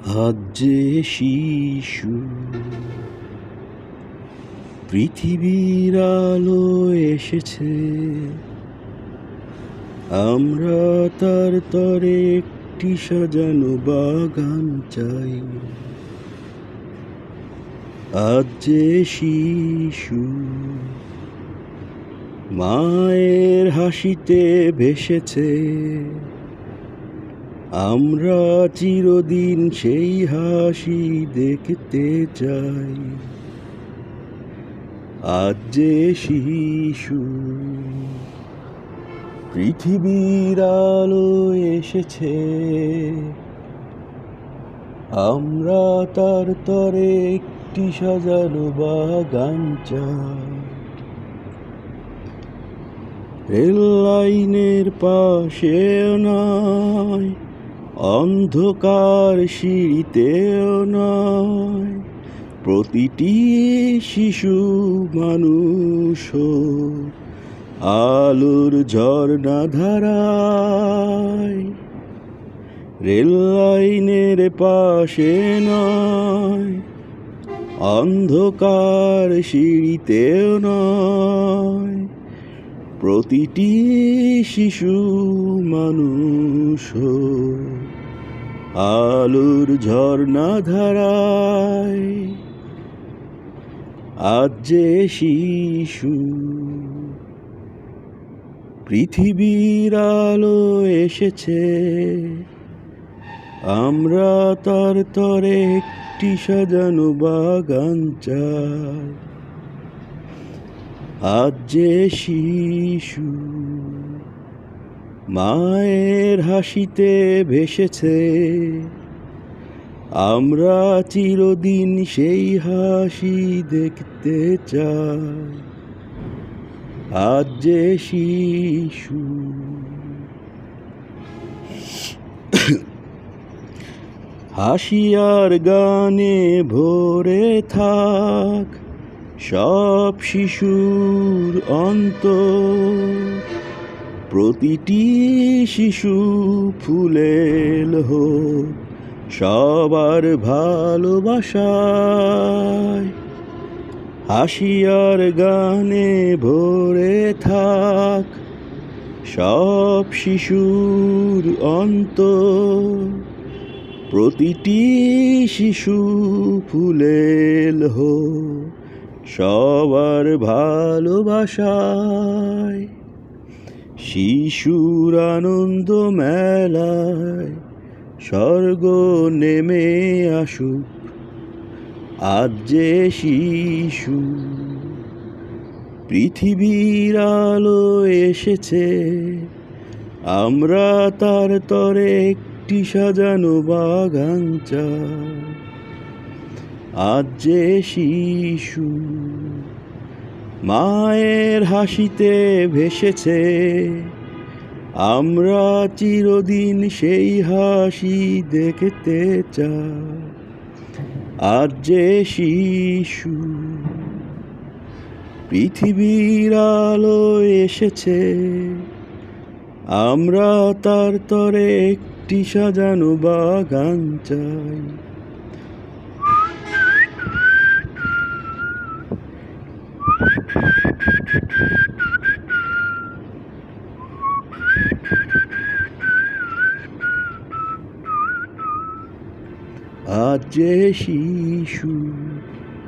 আজ যে শিশু পৃথিবীর আলো এসেছে, আমরা তার তরে একটি সাজানো বাগান চাই। আজ যে শিশু মায়ের হাসিতে ভেসেছে, আমরা চিরদিন সেই হাসি দেখতে চাই। আজ যে শিশু পৃথিবীর আলো এসেছে, আমরা তার তরে একটি সাজানো বাগান চাই। রেল লাইনের পাশেও নয়, অন্ধকার সিঁড়িতেও নয়, প্রতিটি শিশু মানুষ আলোর ঝর্ণা ধারায়। রেল লাইনের পাশে নয়, অন্ধকার সিঁড়িতেও নয়, প্রতিটি শিশু মানুষ আলোর ঝর্ণা ধারায়। আজ যে শিশু পৃথিবীর আলো এসেছে, আমরা তার তরে একটি সাজানো বাগান চাই। আজ যে শিশু মায়ের হাসিতে ভেসেছে, আমরা চিরদিন সেই হাসি দেখতে চাই। আজ যে শিশু হাসি আর গানে ভরে থাক সব শিশুর অন্তর, প্রতিটি শিশু ফুলেল হোক সবার ভালোবাসায়। হাসি আর গানে ভরে থাক সব শিশুর অন্তর, প্রতিটি শিশু ফুলেল হোক সবার ভালোবাসায়। শিশুর আনন্দ মেলায় স্বর্গ নেমে আসুক। আজ যে শিশু পৃথিবীর আলো এসেছে, আমরা তার তরে একটি সাজানো বাগান চাই। আজ যে শিশু মায়ের হাসিতে ভেসেছে, আমরা চিরদিন সেই হাসি দেখতে চাই। আজ যে শিশু পৃথিবীর আলো এসেছে, আমরা তার তরে একটি সাজানো বাগান চাই। আজ যে শিশু